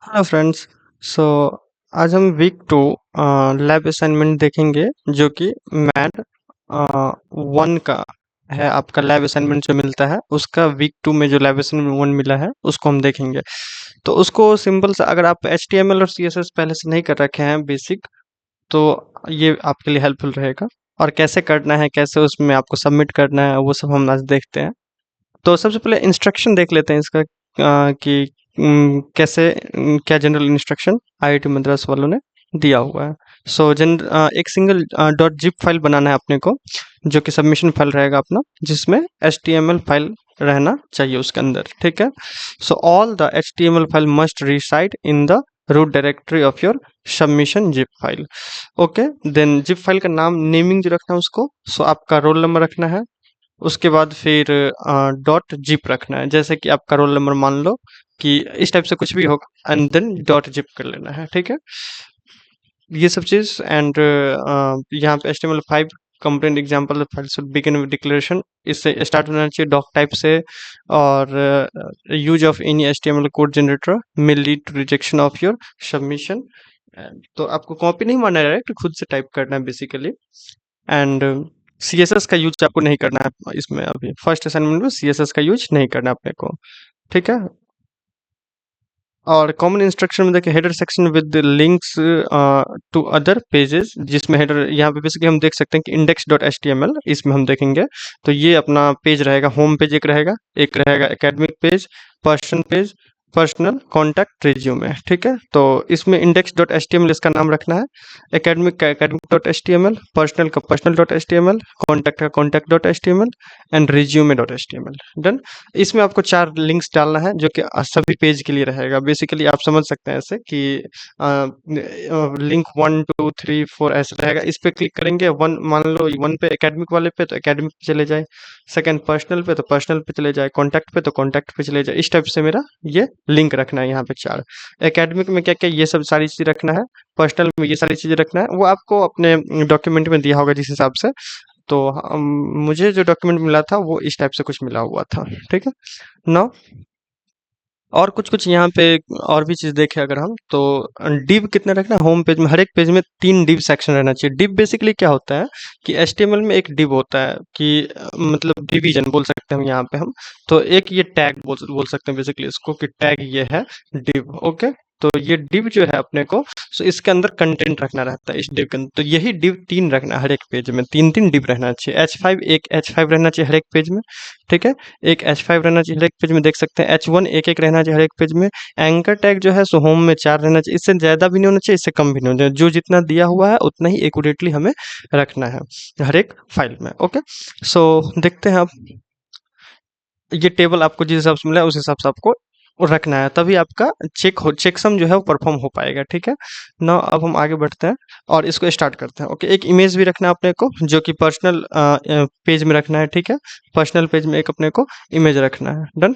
Hello friends. सो आज हम week two lab assignment देखेंगे जो कि मैथ वन का है। आपका लैब असाइनमेंट जो मिलता है उसका वीक टू में जो लैब असाइनमेंट वन मिला है उसको हम देखेंगे। तो उसको सिंपल सा, अगर आप एच टी एम एल और सी एस एस पहले से नहीं कर रखे हैं बेसिक, तो ये आपके लिए हेल्पफुल रहेगा। और कैसे करना है, कैसे उसमें आपको सबमिट करना है, वो सब हम आज देखते हैं। तो सबसे पहले इंस्ट्रक्शन देख लेते हैं इसका, कि कैसे, क्या जनरल इंस्ट्रक्शन आईआईटी मद्रास वालों ने दिया हुआ है। सो एक सिंगल डॉट जिप फाइल बनाना है अपने को, जो कि सबमिशन फाइल रहेगा अपना, जिसमें H T M L file रहना चाहिए उसके अंदर। ठीक है। So all the H T M L file must reside in the root directory of your submission zip file. Okay. Then zip file का नाम, नेमिंग जो रखना है उसको, सो आपका रोल नंबर रखना है। उसके बाद फिर डॉट जिप रखना है, जैसे कि आपका रोल नंबर मान लो कि इस टाइप से कुछ भी होगा, एंड देन डॉट जिप कर लेना है। ठीक है। ये सब चीज। एंड यहाँ पे HTML5 compliant example file should begin with declaration, इससे स्टार्ट होना चाहिए डॉक टाइप से। और use of any HTML code generator may lead to rejection of your submission. तो आपको कॉपी नहीं मारना है, डायरेक्ट खुद से टाइप करना है बेसिकली। एंड CSS का यूज आपको नहीं करना है इसमें, अभी फर्स्ट असाइनमेंट में CSS का यूज नहीं करना है अपने को। ठीक है। और कॉमन इंस्ट्रक्शन में देखिए, header section with links to other pages, जिसमें हेडर यहाँ पे बेसिकली हम देख सकते हैं कि index dot H T M L, इसमें हम देखेंगे। तो ये अपना पेज रहेगा, होम पेज एक रहेगा academic page, person page, personal, contact, resume. ठीक है। तो इसमें index dot H T M L इसका नाम रखना है, एकेडमिक का academic dot H T M L, personal का personal dot H T M L, contact का contact dot H T M L, and resume dot H T M L. Done. इसमें आपको 4 links डालना है, जो कि सभी पेज के लिए रहेगा। बेसिकली आप समझ सकते हैं ऐसे कि लिंक 1 2 3 4 ऐसे रहेगा। इस पे क्लिक करेंगे, वन मान लो, वन पे एकेडमिक वाले पे तो एकेडमिक पे चले जाए, सेकंड पर्सनल पे तो पर्सनल पे चले जाए, कॉन्टैक्ट पे तो कॉन्टैक्ट पे चले जाए। इस टाइप से मेरा ये लिंक रखना है यहाँ पे 4। एकेडमिक में क्या क्या, ये सब सारी चीज़ रखना है। पर्सनल में ये सारी चीज़ें रखना है, वो आपको अपने डॉक्यूमेंट में दिया होगा जिस हिसाब से। तो मुझे जो डॉक्यूमेंट मिला था वो इस टाइप से कुछ मिला हुआ था। ठीक है। नाउ और कुछ कुछ यहाँ पे और भी चीज देखें अगर हम, तो डिव कितने रखना है होम पेज में, हर एक पेज में 3 डिव सेक्शन रहना चाहिए। डिव बेसिकली क्या होता है कि HTML में एक डिव होता है कि मतलब डिवीजन बोल सकते हैं हम यहाँ पे हम। तो एक ये टैग बोल सकते हैं बेसिकली इसको, कि टैग ये है डिव। ओके। तो ये डिव जो है अपने को, सो इसके अंदर कंटेंट रखना रहता है इस डिव के अंदर। तो यही डिव 3 रखना है हर एक पेज में, 3 डिव रहना चाहिए। H5, एक H5 रहना चाहिए हर एक पेज में। ठीक है। एक H5 रहना चाहिए हर एक पेज में, देख सकते हैं। H1 एक एक रहना चाहिए हर एक पेज में। एंकर टैग जो है सो होम में 4 रहना चाहिए, इससे ज्यादा भी नहीं होना चाहिए, इससे कम भी नहीं होना चाहिए। जो जितना दिया हुआ है उतना ही एक्यूरेटली हमें रखना है हर एक फाइल में। ओके। सो देखते हैं आप, ये टेबल आपको जिस हिसाब से मिला है उस हिसाब से आपको रखना है, तभी आपका चेकसम जो है वो परफॉर्म हो पाएगा। ठीक है ना। अब हम आगे बढ़ते हैं और इसको स्टार्ट करते हैं। ओके। एक इमेज भी रखना है अपने को, जो कि पर्सनल पेज में रखना है। ठीक है। पर्सनल पेज में एक अपने को इमेज रखना है। डन।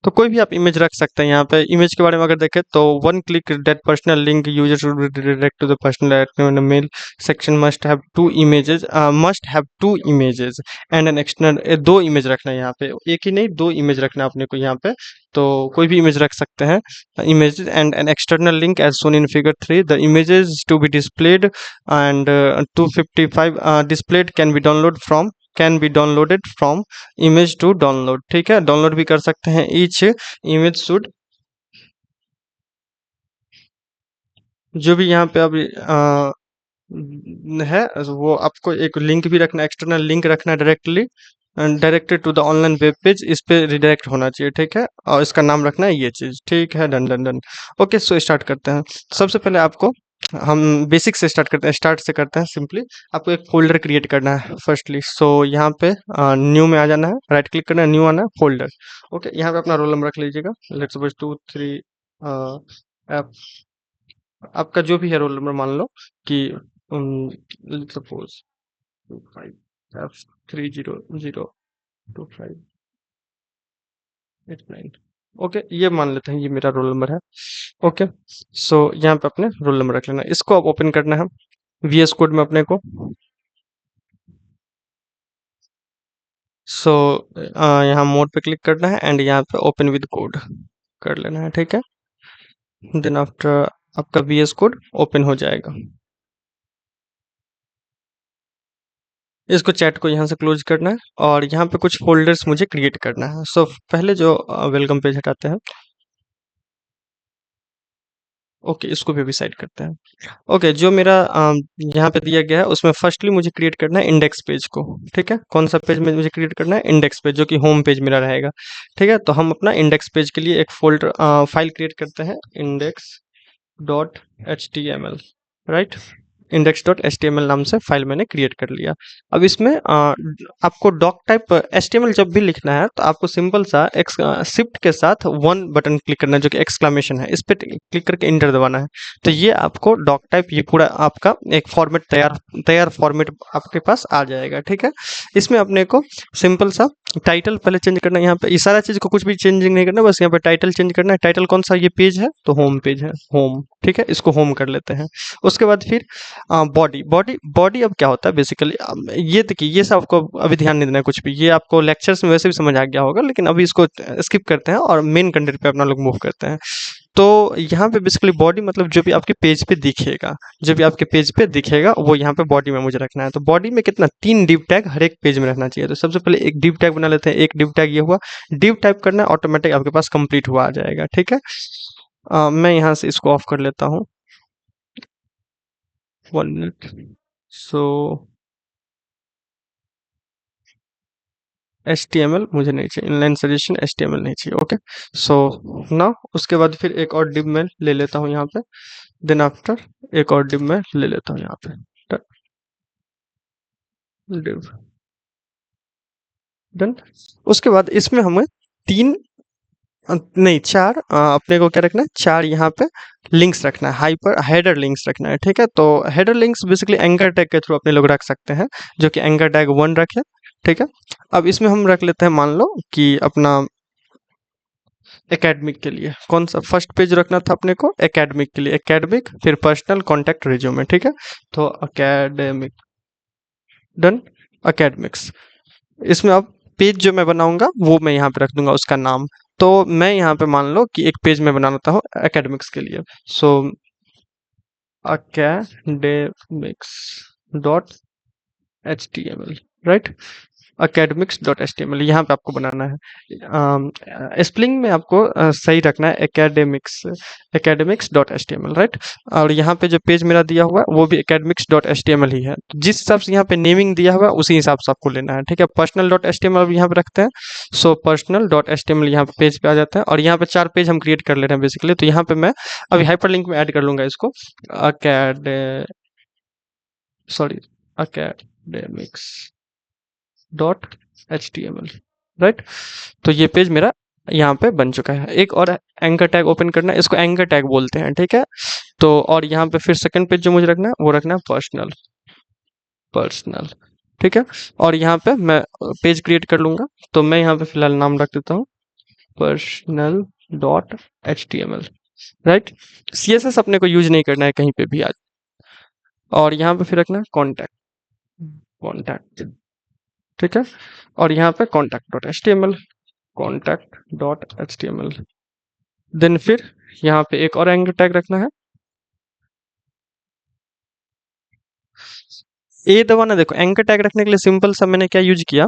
तो कोई भी आप इमेज रख सकते हैं। यहाँ पे इमेज के बारे में अगर देखें तो, one click that personal link user should redirect to the personal mail section must have two images and an external. 2 image रखना है यहाँ पे, एक ही नहीं 2 इमेज रखना है अपने को यहाँ पे। तो कोई भी इमेज रख सकते हैं। Image and an external link as shown in figure 3, the images to be displayed and 255 displayed can be downloaded from image to download। ठीक है। डाउनलोड भी कर सकते हैं। each image should, जो भी यहाँ पे अभी है, वो आपको एक लिंक भी रखना, एक्सटर्नल लिंक रखना directly directed to the online web page, इस पे रिडायरेक्ट होना चाहिए। ठीक है। और इसका नाम रखना है ये चीज। ठीक है। Done done done. Okay. So start करते हैं। सबसे पहले आपको, हम बेसिक से स्टार्ट करते हैं, स्टार्ट से करते हैं सिंपली। आपको एक फोल्डर क्रिएट करना है फर्स्टली। सो यहाँ पे न्यू में आ जाना है, राइट क्लिक करना है, न्यू आना है, फोल्डर। ओके। यहाँ पे अपना रोल नंबर रख लीजिएगा, लेट्स सपोज 2 3 एफ, आपका जो भी है रोल नंबर मान लो कि लेट्स सपोज 25F300258 9। ओके। ये मान लेते हैं ये मेरा रोल नंबर है। ओके। सो यहाँ पे अपने रोल नंबर रख लेना है। इसको अब ओपन करना है VS कोड में अपने को। सो यहाँ मोड पे क्लिक करना है एंड यहाँ पे ओपन विद कोड कर लेना है। ठीक है। देन आफ्टर आपका VS कोड ओपन हो जाएगा। इसको चैट को यहाँ से क्लोज करना है और यहाँ पे कुछ फोल्डर्स मुझे क्रिएट करना है। सो पहले जो वेलकम पेज हटाते हैं, ओके इसको भी साइड करते हैं। ओके जो मेरा यहाँ पे दिया गया है उसमें फर्स्टली मुझे क्रिएट करना है इंडेक्स पेज को। ठीक है, कौन सा पेज में मुझे क्रिएट करना है? इंडेक्स पेज, जो कि होम पेज मेरा रहेगा। ठीक है, तो हम अपना इंडेक्स पेज के लिए एक फोल्डर फाइल क्रिएट करते हैं, index dot H T M L, right. Index dot H T M L नाम से फाइल मैंने क्रिएट कर लिया। अब इसमें आपको doc type H T M L जब भी लिखना है तो आपको सिंपल सा शिफ्ट के साथ वन बटन क्लिक करना है जो कि एक्सक्लेमेशन है, इस पे क्लिक करके इंटर दबाना है। तो ये आपको डॉक टाइप, ये पूरा आपका एक फॉर्मेट तैयार तैयार फॉर्मेट आपके पास आ जाएगा। ठीक है, इसमें अपने को सिंपल सा टाइटल पहले चेंज करना है। यहाँ पे ये सारा चीज को कुछ भी चेंजिंग नहीं करना, बस यहाँ पे टाइटल चेंज करना है। टाइटल कौन सा? ये पेज है तो होम पेज है, होम। ठीक है, इसको होम कर लेते हैं। उसके बाद फिर बॉडी बॉडी बॉडी अब क्या होता है बेसिकली, ये देखिए, ये सब आपको अभी ध्यान नहीं देना है कुछ भी, ये आपको लेक्चर्स में वैसे भी समझ आ गया होगा, लेकिन अभी इसको स्किप करते हैं और मेन कंटेंट पे अपना लोग मूव करते हैं। तो यहाँ पे बेसिकली बॉडी मतलब जो भी आपके पेज पे दिखेगा, जो भी आपके पेज पे दिखेगा वो यहाँ पे बॉडी में मुझे रखना है। तो बॉडी में कितना? 3 डिव टैग हर एक पेज में रहना चाहिए। तो सबसे पहले एक डिव टैग बना लेते हैं। एक डिव टैग ये हुआ, डिव टाइप करना है, ऑटोमेटिक आपके पास कंप्लीट हुआ आ जाएगा। ठीक है, मैं यहाँ से इसको ऑफ कर लेता हूँ, 1 minute. So H T M L मुझे नहीं चाहिए, inline suggestion H T M L नहीं चाहिए। ओके, सो नाउ उसके बाद फिर एक और डिव मैं ले लेता हूँ यहाँ पे। देन आफ्टर एक और डिव मैं ले लेता हूँ यहाँ पे, डिव डन। उसके बाद इसमें हमें 3 नहीं 4 अपने को क्या रखना है? 4 यहाँ पे लिंक्स रखना है, हाइपर हेडर लिंक्स रखना है। ठीक है, तो header links basically anchor tag के थ्रू अपने लोग रख सकते हैं, जो कि एंकर टैग 1 रखे। ठीक है, अब इसमें हम रख लेते हैं, मान लो कि अपना एकेडमिक के लिए कौन सा फर्स्ट पेज रखना था अपने को? एकेडमिक के लिए एकेडमिक, फिर पर्सनल, कॉन्टैक्ट, रिज्यूमे। ठीक है, तो एकेडमिक डन, एकेडमिक्स। इसमें अब पेज जो मैं बनाऊंगा वो मैं यहाँ पे रख दूंगा उसका नाम। तो मैं यहाँ पे मान लो कि एक पेज में बनाता हूँ एकेडमिक्स के लिए। So academics dot H T M L, right. academics dot H T M L यहाँ पे आपको बनाना है। स्पेलिंग में आपको सही रखना है, academics dot H T M L, right. और यहाँ पे जो पेज मेरा दिया हुआ है वो भी academics dot H T M L ही है। तो जिस हिसाब से यहाँ पे नेमिंग दिया हुआ है उसी हिसाब से आपको लेना है। ठीक है, personal dot H T M L यहाँ पे रखते हैं। So personal dot H T M L यहाँ पे पेज पे आ जाता है और यहाँ पे 4 पेज हम क्रिएट कर ले रहे हैं बेसिकली। तो यहाँ पे मैं अभी हाइपर लिंक में ऐड कर लूंगा इसको, अकेड sorry academics dot H T M L, right. तो ये पेज मेरा यहाँ पे बन चुका है। एक और एंकर टैग ओपन करना है, इसको एंकर टैग बोलते हैं। ठीक है, तो और यहाँ पे फिर सेकंड पेज जो मुझे रखना है वो रखना है पर्सनल, पर्सनल। ठीक है, और यहाँ पे मैं पेज क्रिएट कर लूंगा। तो मैं यहाँ पे फिलहाल नाम रख देता हूँ personal dot H T M L, right. C S S अपने को यूज नहीं करना है कहीं पे भी आज। और यहाँ पे फिर रखना है कॉन्टैक्ट, कॉन्टैक्ट। ठीक है, और यहाँ पे contact dot H T M L, contact dot H T M L. Then फिर यहाँ पे एक और एंकर टैग रखना है, ए दबाना। देखो एंकर टैग रखने के लिए सिंपल सा मैंने क्या यूज किया,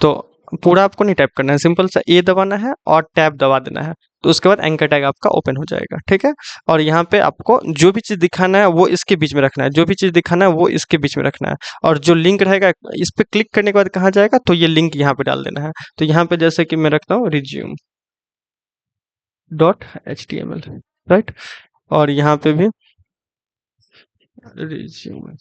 तो पूरा आपको नहीं टाइप करना है, सिंपल सा ए दबाना है और टैब दबा देना है। तो उसके बाद एंकर टैग आपका ओपन हो जाएगा। ठीक है, और यहाँ पे आपको जो भी चीज दिखाना है वो इसके बीच में रखना है, जो भी चीज दिखाना है वो इसके बीच में रखना है। और जो लिंक रहेगा इस पे क्लिक करने के बाद कहाँ जाएगा, तो ये लिंक यहाँ पे डाल देना है। तो यहाँ पे जैसे कि मैं रखता हूँ resume dot H T M L, right. और यहाँ पे भी रिज्यूम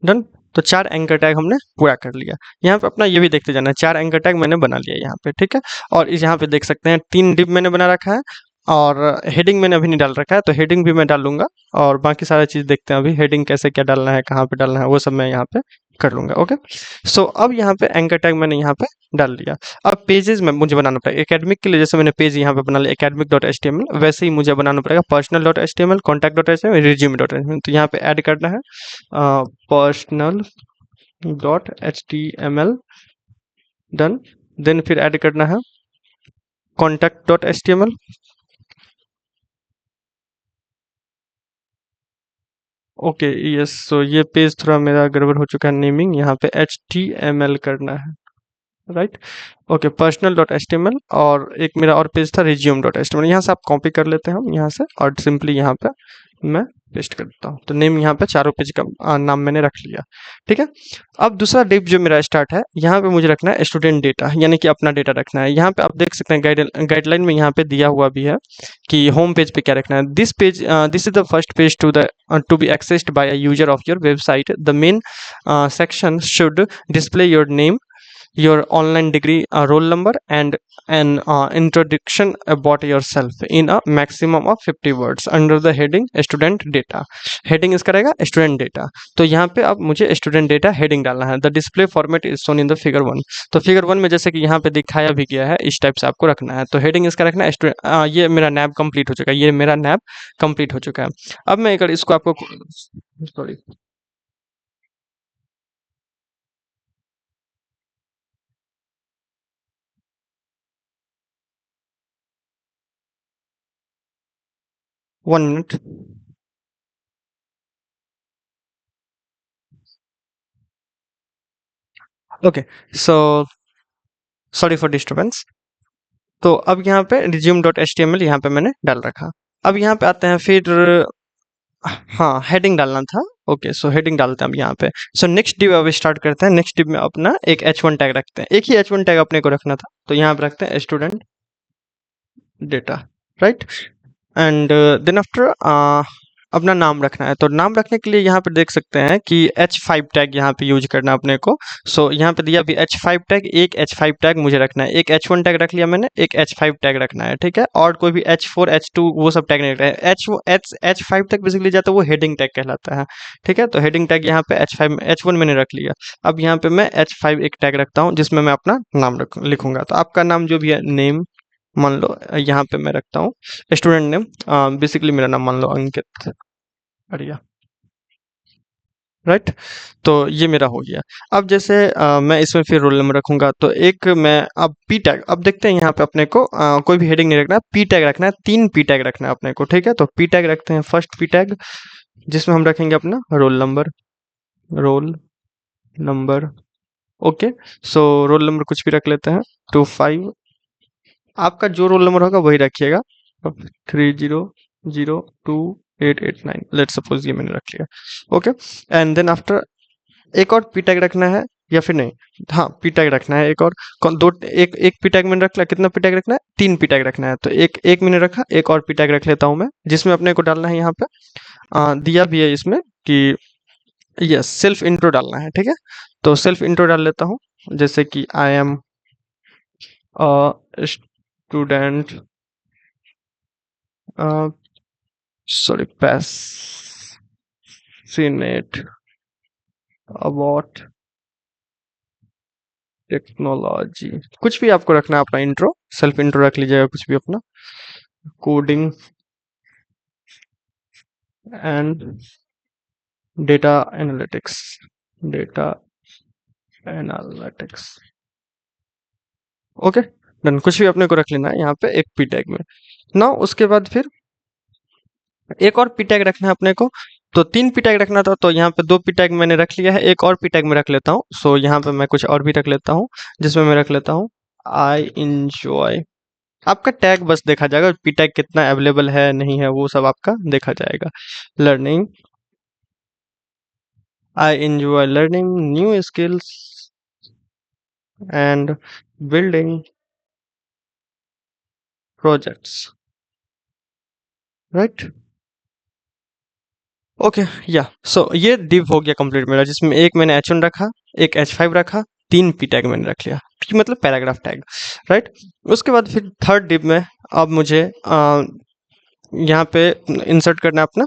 डन। तो 4 एंकर टैग हमने पूरा कर लिया। यहाँ पे अपना ये भी देखते जाना है, 4 एंकर टैग मैंने बना लिया यहाँ पे। ठीक है, और इस यहाँ पे देख सकते हैं 3 डिव मैंने बना रखा है और हेडिंग मैंने अभी नहीं डाल रखा है, तो हेडिंग भी मैं डाल लूंगा। और बाकी सारा चीज देखते हैं अभी, हेडिंग कैसे क्या डालना है, कहाँ पे डालना है, वो सब मैं यहाँ पे कर लूंगा। ओके, सो अब यहाँ पे एंकर टैग मैंने यहाँ पे डाल लिया। अब पेजेस में मुझे बनाना पड़ेगा एकेडमिक के लिए, जैसे मैंने पेज यहाँ पे बना लिया academic dot H T M L, वैसे ही मुझे बनाना पड़ेगा personal dot H T M L, contact dot H T M L, resume dot H T M L. तो यहाँ पे ऐड करना है personal dot H T M L, done. Then फिर ऐड करना है contact dot H T M L, okay, yes, so ये page थोड़ा मेरा गड़बड़ हो चुका है, नेमिंग यहाँ पे HTML करना है, right. Okay, personal dot H T M L, और एक मेरा और पेज था resume dot H T M L, यहाँ से आप कॉपी कर लेते हैं हम यहाँ से, और सिंपली यहाँ पे मैं पेस्ट कर देता हूँ। तो नेम यहाँ पे चारों पेज का नाम मैंने रख लिया। ठीक है। अब दूसरा डिप जो मेरा स्टार्ट है, यहाँ पे मुझे रखना है स्टूडेंट डेटा, यानी कि अपना डेटा रखना है। यहाँ पे आप देख सकते हैं गाइडलाइन में यहाँ पे दिया हुआ भी है कि होम पेज पे क्या रखना है। This is the first page to be accessed by a user of your website. The main section should display your name, your online degree, roll number, and an introduction about yourself in a maximum of 50 words under the heading student data। Heading इसका रहेगा student data. तो यहाँ पे अब मुझे student data heading डालना है। The display format is shown in the figure 1। तो फिगर 1 में जैसे कि यहाँ पे दिखाया भी गया है, इस टाइप से आपको रखना है। तो हेडिंग इसका रखना है स्टूडेंट। ये मेरा नैब कंप्लीट हो चुका है, ये मेरा नैब कंप्लीट हो चुका है। अब मैं अगर इसको आपको, सॉरी, 1 मिनट। Okay, so sorry for disturbance. तो अब यहाँ पे resume dot H T M L यहाँ पे मैंने डाल रखा। अब यहाँ पे आते हैं फिर, हाँ, हेडिंग डालना था। ओके, सो हेडिंग डालते हैं अब यहाँ पे। सो नेक्स्ट डिव अब स्टार्ट करते हैं। नेक्स्ट डिव में अपना एक H1 टैग रखते हैं, एक ही H1 टैग अपने को रखना था, तो यहाँ पे रखते हैं student data, right. And then after अपना नाम रखना है। तो नाम रखने के लिए यहाँ पे देख सकते हैं कि H5 टैग यहाँ पे यूज करना है अपने को। सो यहाँ पे दिया भी H5 टैग, एक H5 टैग मुझे रखना है। एक H1 टैग रख लिया मैंने, एक H5 टैग रखना है, ठीक है। और कोई भी H4 H2 वो सब टैग नहीं रखना है। H5 तक बेसिकली जाता है, वो हेडिंग टैग कहलाता है, ठीक है। तो हेडिंग टैग यहाँ पे H5 H1 मैंने रख लिया। अब यहाँ पे मैं H5 एक टैग रखता हूँ जिसमें मैं अपना नाम लिखूंगा। तो आपका नाम जो भी है, नेम मान लो, यहाँ पे मैं रखता हूँ स्टूडेंट नेम। बेसिकली मेरा नाम मान लो अंकित, बढ़िया, राइट। तो ये मेरा हो गया। अब जैसे मैं इसमें फिर रोल नंबर रखूंगा, तो एक मैं अब पी टैग, अब देखते हैं यहाँ पे अपने को कोई भी हेडिंग नहीं रखना है, पी टैग रखना है। 3 पी टैग रखना है अपने को, ठीक है। तो पी टैग रखते हैं, फर्स्ट पी टैग जिसमें हम रखेंगे अपना roll number, roll number. Okay, so roll number कुछ भी रख लेते हैं, 25। आपका जो रोल नंबर होगा वही रखिएगा, 30028889, लेट सपोज ये मैंने रख लिया। ओके, एंड देन आफ्टर एक और पी टैग रखना है, या फिर नहीं, हाँ, पी टैग रखना है एक और। दो, एक पी टैग मैंने रख लिया। कितना पी टैग रखना है? 3 पी टैग रखना है। तो एक एक मैंने रखा, एक और पी टैग रख लेता हूँ मैं, जिसमें अपने को डालना है यहाँ पे दिया भी है इसमें कि यस, सेल्फ इंट्रो डालना है, ठीक है। तो सेल्फ इंट्रो डाल लेता हूँ, जैसे कि I am student, sorry, passionate about technology. कुछ भी आपको रखना है अपना इंट्रो, सेल्फ इंट्रो रख लीजिएगा कुछ भी अपना, coding and data analytics, data analytics. Okay, done. कुछ भी अपने को रख लेना है यहाँ पे एक पी टैग में ना। उसके बाद फिर एक और पी टैग रखना है अपने को। तो 3 पी टैग रखना था, तो यहाँ पे 2 पी टैग मैंने रख लिया है, एक और पी टैग में रख लेता हूँ। सो यहाँ पे मैं कुछ और भी रख लेता हूँ, जिसमें मैं रख लेता हूँ आई इंजॉय। आपका टैग बस देखा जाएगा, पी टैग कितना अवेलेबल है नहीं है वो सब आपका देखा जाएगा। Learning, I enjoy learning new skills and building projects, right. Okay, या सो ये डिव हो गया कंप्लीट मेरा, जिसमें एक मैंने H1 रखा, एक H5 रखा, 3 पी टैग मैंने रख लिया, P मतलब पैराग्राफ टैग, राइट। उसके बाद फिर थर्ड डिव में अब मुझे यहाँ पे इंसर्ट करना है अपना,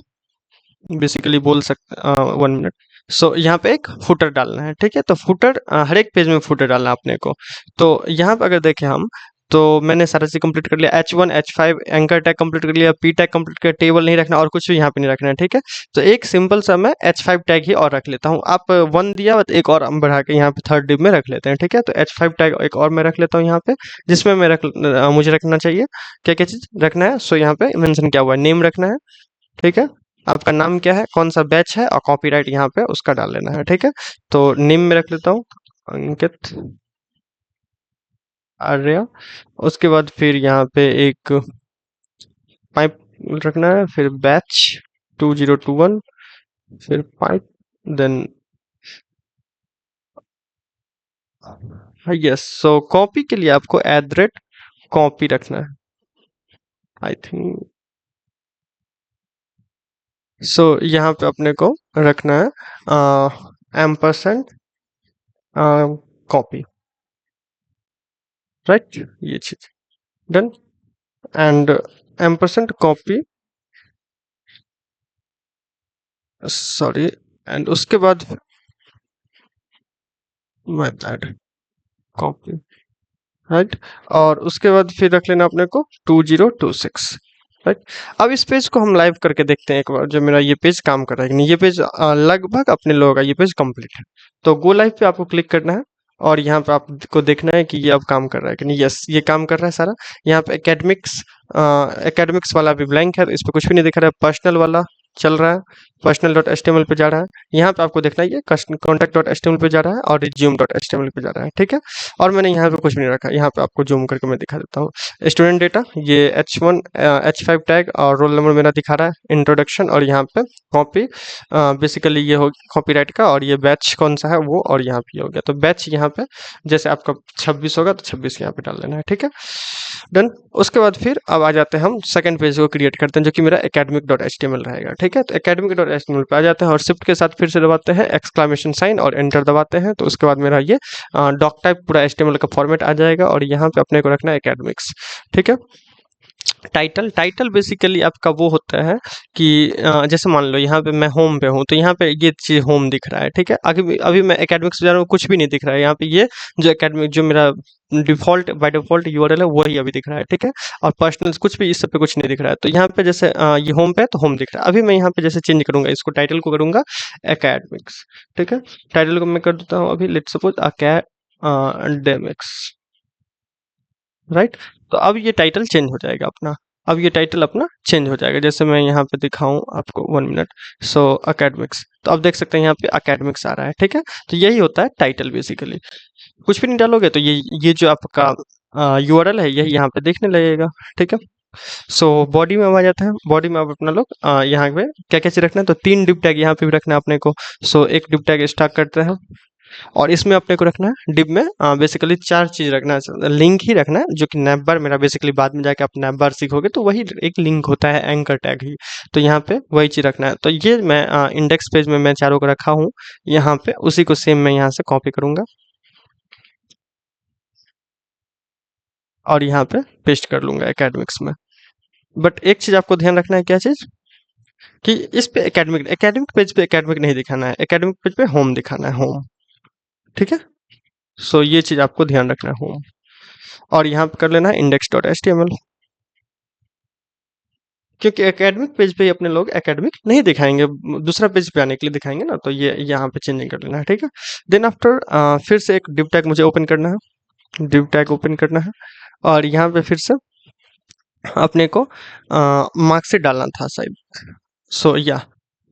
बेसिकली बोल सकते, 1 मिनट। सो यहाँ पे एक फुटर डालना है, ठीक है। तो फुटर हर एक पेज में फुटर डालना है अपने को। तो यहाँ पे अगर देखें हम, तो मैंने सारा चीज कंप्लीट कर लिया, H1 H5 anchor tag complete कर लिया, पी टैग कंप्लीट कर, टेबल नहीं रखना और कुछ भी यहाँ पे नहीं रखना है, ठीक है। तो एक सिंपल सा मैं H5 टैग ही और रख लेता हूँ। आप 1 दिया तो एक और हम बढ़ा के यहाँ पे थर्ड डिव में रख लेते हैं, ठीक है। तो H5 टैग एक और मैं रख लेता हूँ यहाँ पे, जिसमें मैं मुझे रखना चाहिए क्या क्या चीज रखना है। सो यहाँ पे मेंशन किया हुआ है, नेम रखना है, ठीक है। आपका नाम क्या है, कौन सा बैच है, और कॉपीराइट यहाँ पे उसका डाल लेना है। ठीक है, तो नेम में रख लेता हूँ अंकित आर्या। उसके बाद फिर यहाँ पे एक पाइप रखना है, फिर बैच 2021, फिर pipe, then yes. So copy के लिए आपको @कॉपी रखना है, आई थिंक। सो यहाँ पे अपने को रखना है एम्परसेंड कॉपी, राइट, ये चीज done. And ampersand copy, sorry, and उसके बाद माय बैड, कॉपी, राइट। और उसके बाद फिर रख लेना अपने को 2026, राइट। अब इस पेज को हम लाइव करके देखते हैं एक बार, जो मेरा ये पेज काम कर रहा है कि नहीं। ये पेज लगभग अपने लोगों का ये पेज कंप्लीट है। तो गो लाइव पे आपको क्लिक करना है, और यहाँ पे आपको देखना है कि ये अब काम कर रहा है कि नहीं। यस, ये काम कर रहा है सारा। यहाँ पे एकेडमिक्स वाला भी ब्लैंक है, तो इस पे कुछ भी नहीं दिख रहा है। पर्सनल वाला चल रहा है, personal dot H T M L पे जा रहा है। यहाँ पे आपको देखना है ये contact dot H T M L पे जा रहा है, और resume dot H T M L पे जा रहा है। ठीक है, और मैंने यहाँ पे कुछ भी नहीं रखा। यहाँ पे आपको जूम करके मैं दिखा देता हूँ। स्टूडेंट डेटा, ये H1 H5 टैग, और रोल नंबर मेरा दिखा रहा है, इंट्रोडक्शन, और यहाँ पे कॉपी, बेसिकली ये हो कॉपीराइट का, और ये बैच कौन सा है वो, और यहाँ पे ये हो गया। तो बैच यहाँ पे जैसे आपका 26 होगा तो 26 यहाँ पे डाल देना है। ठीक है, डन। उसके बाद फिर अब आ जाते हैं हम सेकंड पेज को क्रिएट करते हैं, जो कि मेरा academic dot H T M L रहेगा। ठीक है, तो academic dot H T M L पे आ जाते हैं, और शिफ्ट के साथ फिर से दबाते हैं एक्सक्लामेशन साइन और एंटर दबाते हैं। तो उसके बाद मेरा ये डॉक टाइप पूरा एच टी एम एल का फॉर्मेट आ जाएगा, और यहाँ पे अपने को रखना है एकेडमिक्स। ठीक है, टाइटल, टाइटल बेसिकली आपका वो होता है कि जैसे मान लो यहाँ पे मैं होम पे हूँ, तो यहाँ पे ये चीज होम दिख रहा है। ठीक है, अभी अभी मैं एकेडमिक्स जा रहा हूँ, कुछ भी नहीं दिख रहा है यहाँ पे। ये जो एकेडमिक, जो मेरा डिफॉल्ट बाय डिफॉल्ट यूआरएल है, वही अभी दिख रहा है। ठीक है, और पर्सनल कुछ भी इस सब पे कुछ नहीं दिख रहा है। तो यहाँ पे जैसे ये होम पे है तो होम दिख रहा है। अभी मैं यहाँ पे जैसे चेंज करूंगा, इसको टाइटल को करूंगा एकेडमिक्स। ठीक है, टाइटल को मैं कर देता हूँ अभी, लेट्स सपोज अकेडेमिक्स, राइट। तो अब ये टाइटल चेंज हो जाएगा अपना। अब ये टाइटल अपना चेंज हो जाएगा, जैसे मैं यहाँ पे दिखाऊं आपको 1 मिनट। सो अकेडमिक्स, तो अब देख सकते हैं यहाँ पे अकेडमिक्स आ रहा है। ठीक है, तो यही होता है टाइटल बेसिकली। कुछ भी नहीं डालोगे तो ये जो आपका यूआरएल है यही यहाँ पे देखने लगेगा। ठीक है, सो बॉडी में हम आ जाते हैं। बॉडी में अब अपना लोग यहाँ पे क्या क्या चीज रखना है, तो 3 डिव टैग यहाँ पे भी रखना है अपने को। सो एक डिव टैग स्टार्ट करते हैं, और इसमें अपने को रखना है डिव में बेसिकली 4 चीज रखना है। लिंक ही रखना है, जो कि नैपबार मेरा बेसिकली बाद में जाके आप नैपबार सीखोगे तो वही एक लिंक होता है, एंकर टैग ही। तो यहाँ पे वही चीज रखना है। तो ये मैं इंडेक्स पेज में मैं चारों को रखा हूँ, यहाँ पे उसी को सेम मैं यहाँ से कॉपी करूंगा, और यहाँ पे पेस्ट कर लूंगा एकेडमिक्स में। बट एक चीज आपको ध्यान रखना है, क्या चीज, कि इस पे एकेडमिक एकेडमिक पेज पे एकेडमिक नहीं दिखाना है, एकेडमिक पेज पे होम दिखाना है, होम। ठीक है, सो ये चीज आपको ध्यान रखना है, होम। और यहाँ पे कर लेना है index dot H T M L, क्योंकि एकेडमिक पेज पे ही अपने लोग एकेडमिक नहीं दिखाएंगे, दूसरा पेज पे आने के लिए दिखाएंगे ना। तो ये यहाँ पे चेंजिंग कर लेना है। ठीक है, देन आफ्टर फिर से एक डिव टैग मुझे ओपन करना है, डिव टैग ओपन करना है, और यहाँ पे फिर से अपने को मार्कशीट डालना था शायद। सो या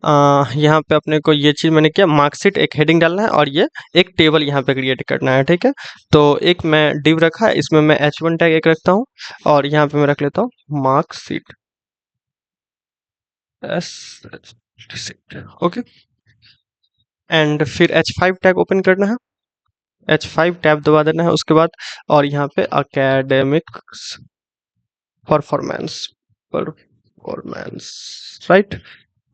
यहाँ पे अपने को ये चीज मैंने किया, मार्कशीट एक हेडिंग डालना है, और ये एक टेबल यहाँ पे क्रिएट करना है। ठीक है, तो एक मैं डिव रखा है, इसमें मैं H1 टैग एक रखता हूँ, और यहाँ पे मैं रख लेता हूँ मार्कशीट, एस, ओके। एंड फिर H5 टैग ओपन करना है, H5 टैब दबा देना है उसके बाद, और यहाँ पे academic performance, performance, right,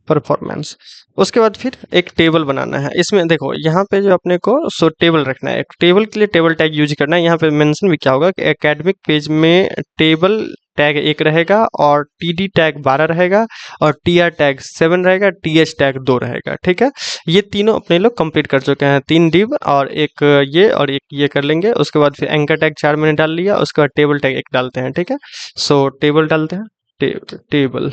performance. उसके बाद फिर एक टेबल बनाना है। इसमें देखो यहाँ पे जो अपने को सो टेबल रखना है, एक टेबल के लिए टेबल टैग यूज करना है। यहाँ पे मेंशन भी क्या होगा कि एकेडमिक पेज में टेबल टैग 1 रहेगा, और टीडी टैग 12 रहेगा, और टीआर टैग 7 रहेगा, टीएच टैग 2 रहेगा। ठीक है, ये तीनों अपने लोग कंप्लीट कर चुके हैं, 3 डिव और एक ये और एक ये कर लेंगे। उसके बाद फिर एंकर टैग 4 मैंने डाल लिया, उसके बाद टेबल टैग 1 डालते हैं। ठीक है, सो टेबल डालते हैं, table,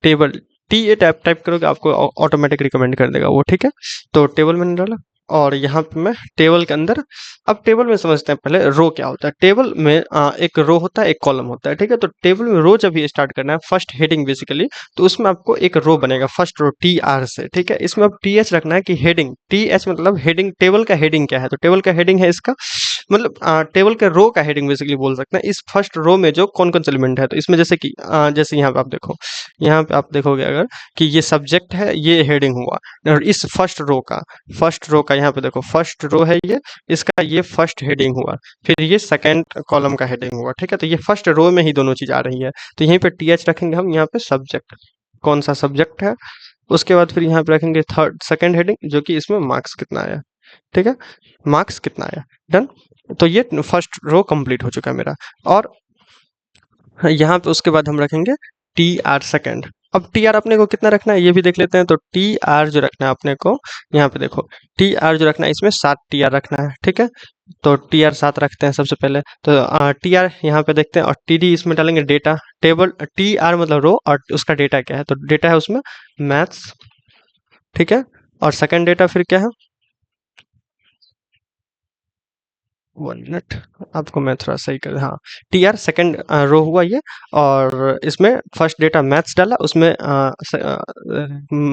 table, T A type type करोगे आपको ऑटोमेटिक रिकमेंड कर देगा वो। ठीक है, तो टेबल मैंने डाला, और यहाँ पे मैं टेबल के अंदर, अब टेबल में समझते हैं पहले रो क्या होता है। टेबल में एक रो होता है, एक कॉलम होता है, ठीक है। तो टेबल में रो जब भी स्टार्ट करना है, फर्स्ट हेडिंग बेसिकली, तो उसमें आपको एक रो बनेगा, फर्स्ट रो टी आर से, ठीक है। इसमें अब टी एच रखना है कि हेडिंग, टी एच मतलब हेडिंग, टेबल का हेडिंग क्या है, तो टेबल का हेडिंग है इसका, मतलब टेबल के रो का हेडिंग बेसिकली बोल सकते हैं। इस फर्स्ट रो में जो कौन कौन से एलिमेंट है, तो इसमें जैसे कि जैसे यहाँ पे आप देखो, यहाँ पे आप देखोगे अगर कि ये सब्जेक्ट है, ये हेडिंग हुआ, और इस फर्स्ट रो का यहाँ पे देखो, फर्स्ट रो है ये, इसका ये फर्स्ट हेडिंग हुआ, फिर ये सेकंड कॉलम का हेडिंग हुआ, ठीक है। तो ये फर्स्ट रो में ही दोनों चीज आ रही है, तो यहीं पे टी एच रखेंगे हम, यहाँ पे सब्जेक्ट, कौन सा सब्जेक्ट है। उसके बाद फिर यहाँ पे रखेंगे थर्ड सेकंड हेडिंग, जो कि इसमें मार्क्स कितना आया, ठीक है, मार्क्स कितना आया, डन। तो ये फर्स्ट रो कंप्लीट हो चुका है मेरा। और यहाँ पे उसके बाद हम रखेंगे टी आर सेकेंड। अब टी आर अपने को कितना रखना है ये भी देख लेते हैं। तो टी आर जो रखना है अपने को, यहाँ पे देखो, टी आर जो रखना है, इसमें 7 टी आर रखना है, ठीक है। तो टी आर 7 रखते हैं सबसे पहले। तो टी आर यहाँ पे देखते हैं, और टी डी इसमें डालेंगे डेटा, टेबल टी आर मतलब रो, और उसका डेटा क्या है, तो डेटा है उसमें मैथ्स, ठीक है। और सेकंड डेटा फिर क्या है, 1 मिनट, आपको मैं थोड़ा सही कर, हाँ, टी आर सेकेंड रो हुआ ये। और इसमें फर्स्ट डेटा मैथ्स डाला, उसमें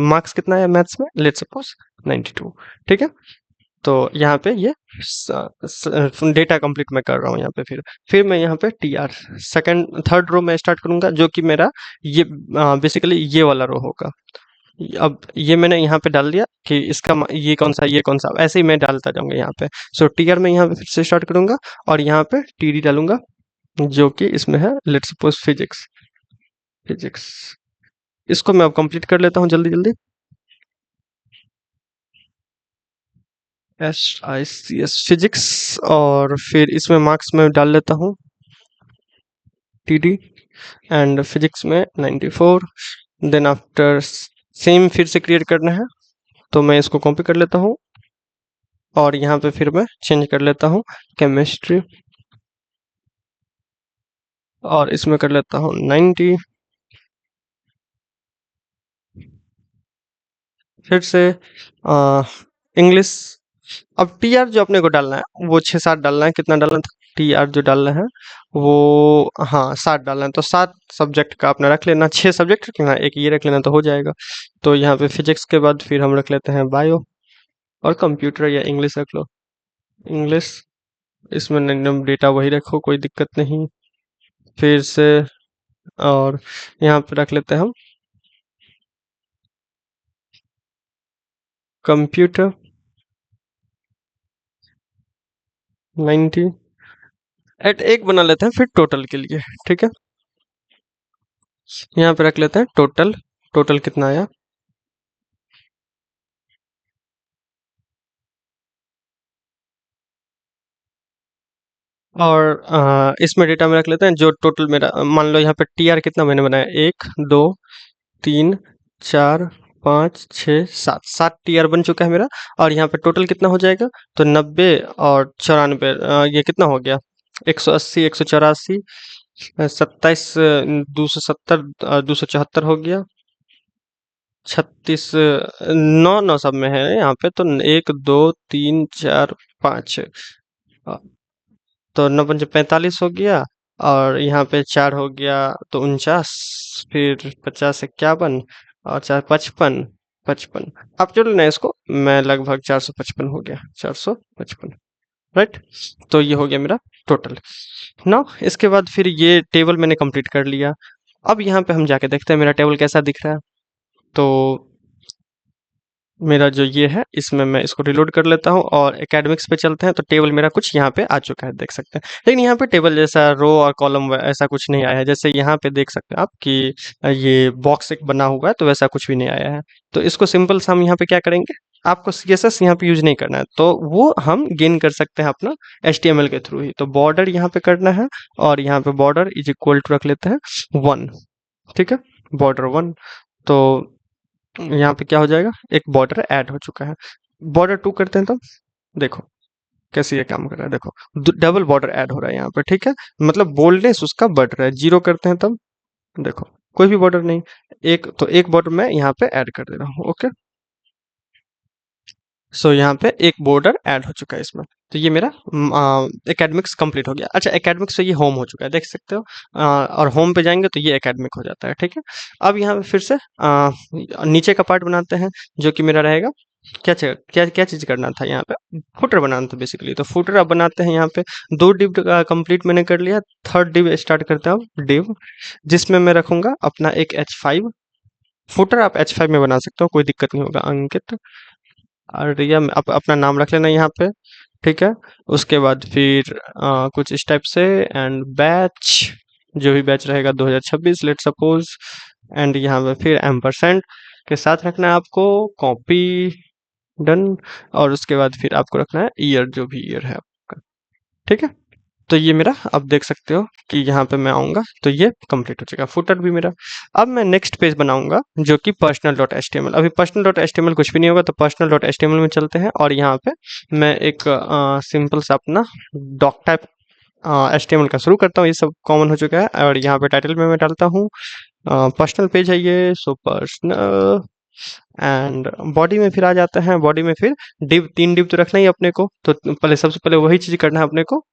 मार्क्स कितना है मैथ्स में, लेट सपोज 92, ठीक है। तो यहाँ पे ये डेटा कंप्लीट मैं कर रहा हूँ यहाँ पे। फिर मैं यहाँ पे T R second third row में स्टार्ट करूंगा, जो कि मेरा ये बेसिकली ये वाला रो होगा। अब ये मैंने यहाँ पे डाल दिया कि इसका ये कौन सा, ये कौन सा, ऐसे ही मैं डालता जाऊंगा यहाँ पे। सो टीआर में यहाँ पे फिर से स्टार्ट करूंगा, और यहाँ पे टीडी डालूंगा, जो कि इसमें है लेट्स सपोज फिजिक्स। फिजिक्स इसको मैं अब कंप्लीट कर लेता हूँ जल्दी जल्दी। S I C S physics, और फिर इसमें मार्क्स में डाल लेता हूँ टीडी, एंड फिजिक्स में 94। देन आफ्टर सेम फिर से क्रिएट करना है, तो मैं इसको कॉपी कर लेता हूँ, और यहाँ पे फिर मैं चेंज कर लेता हूँ केमिस्ट्री, और इसमें कर लेता हूँ 90। फिर से इंग्लिश। अब टी आर जो अपने को डालना है वो 6-7 डालना है, कितना डालना था, टी आर जो डालना है वो, हाँ, 7 डालना है। तो 7 सब्जेक्ट का अपना रख लेना, 6 सब्जेक्ट रख लेना, एक ये रख लेना तो हो जाएगा। तो यहाँ पे फिजिक्स के बाद फिर हम रख लेते हैं बायो, और कंप्यूटर या इंग्लिश रख लो, इंग्लिश। इसमें एकदम डेटा वही रखो, कोई दिक्कत नहीं। फिर से, और यहाँ पे रख लेते हैं हम कंप्यूटर 90। एट एक बना लेते हैं फिर टोटल के लिए, ठीक है। यहाँ पे रख लेते हैं टोटल, टोटल कितना आया। और इसमें डेटा में रख लेते हैं जो टोटल मेरा, मान लो यहाँ पे टी आर कितना मैंने बनाया, 1 2 3 4 5 6 7, 7 टी आर बन चुका है मेरा। और यहाँ पे टोटल कितना हो जाएगा, तो 90 और 94, ये कितना हो गया, 180, 184, 27, 270, 274 हो गया, 36, नौ नौ सब में है यहाँ पे, तो 1 2 3 4 5, तो 9 5 45 हो गया, और यहाँ पे 4 हो गया तो 49, फिर 50 51, और 4 55, 55। आप जोड़ लेना इसको, मैं लगभग 455 हो गया, 455, राइट। तो ये हो गया मेरा टोटल। नाउ इसके बाद फिर ये टेबल मैंने कंप्लीट कर लिया। अब यहाँ पे हम जाके देखते हैं मेरा टेबल कैसा दिख रहा है। तो मेरा जो ये है, इसमें मैं इसको रिलोड कर लेता हूँ, और एकेडमिक्स पे चलते हैं। तो टेबल मेरा कुछ यहाँ पे आ चुका है, देख सकते हैं। लेकिन यहाँ पे टेबल जैसा रो और कॉलम ऐसा कुछ नहीं आया है, जैसे यहाँ पे देख सकते हैं आप कि ये बॉक्स एक बना हुआ है, तो वैसा कुछ भी नहीं आया है। तो इसको सिंपल सा हम यहाँ पे क्या करेंगे, आपको CSS यहाँ पे यूज नहीं करना है, तो वो हम गेन कर सकते हैं अपना HTML के थ्रू ही। तो बॉर्डर यहाँ पे करना है, और यहाँ पे बॉर्डर इज इक्वल टू रख लेते हैं 1, ठीक है, बॉर्डर 1। तो यहाँ पे क्या हो जाएगा, एक बॉर्डर ऐड हो चुका है। बॉर्डर 2 करते हैं तो देखो कैसे ये काम कर रहा है, देखो डबल बॉर्डर ऐड हो रहा है यहाँ पे, ठीक है, मतलब बोल्डनेस उसका बढ़ रहा है। 0 करते हैं तब देखो कोई भी बॉर्डर नहीं, एक तो एक बॉर्डर मैं यहाँ पे ऐड कर दे रहा हूँ, ओके। सो यहाँ पे एक बॉर्डर ऐड हो चुका है इसमें। तो ये मेरा एकेडमिक्स कंप्लीट हो गया। अच्छा, एकेडमिक्स से ये होम हो चुका है, देख सकते हो। और होम पे जाएंगे तो ये एकेडमिक हो जाता है, ठीक है। अब यहाँ पे फिर से नीचे का पार्ट बनाते हैं, जो कि मेरा रहेगा। क्या क्या चीज करना था यहाँ पे, फुटर बनाना था बेसिकली। तो फुटर अब बनाते हैं यहाँ पे। दो डिव कंप्लीट मैंने कर लिया। थर्ड डिव स्टार्ट करते हैं अब, डिव जिसमें मैं रखूंगा अपना एक H5। फुटर आप H5 में बना सकते हो, कोई दिक्कत नहीं होगा। अंकित आर्या अपना नाम रख लेना यहाँ पे, ठीक है। उसके बाद फिर कुछ इस टाइप से, एंड बैच, जो भी बैच रहेगा 2026 लेट सपोज। एंड यहाँ पे फिर एम्परसेंड के साथ रखना है आपको, कॉपी, डन। और उसके बाद फिर आपको रखना है ईयर, जो भी ईयर है आपका, ठीक है। तो ये मेरा अब देख सकते हो कि यहाँ पे मैं आऊँगा तो ये कंप्लीट हो जाएगा, फुटर भी मेरा। अब मैं नेक्स्ट पेज बनाऊँगा, जो कि personal dot H T M L. अभी personal dot H T M L कुछ भी नहीं होगा, तो personal dot H T M L में चलते हैं। और यहाँ पे मैं एक सिंपल सा अपना doc type H T M L का शुरू करता हूँ। ये सब कॉमन हो चुका है। और यहाँ पे टाइटल में मैं डालता हूँ पर्सनल पेज है ये, सो पर्सनल। एंड बॉडी में फिर आ जाते हैं। बॉडी में फिर डिव, 3 डिव तो रखना ही है अपने को। तो पहले सबसे पहले वही चीज़ करना है अपने को।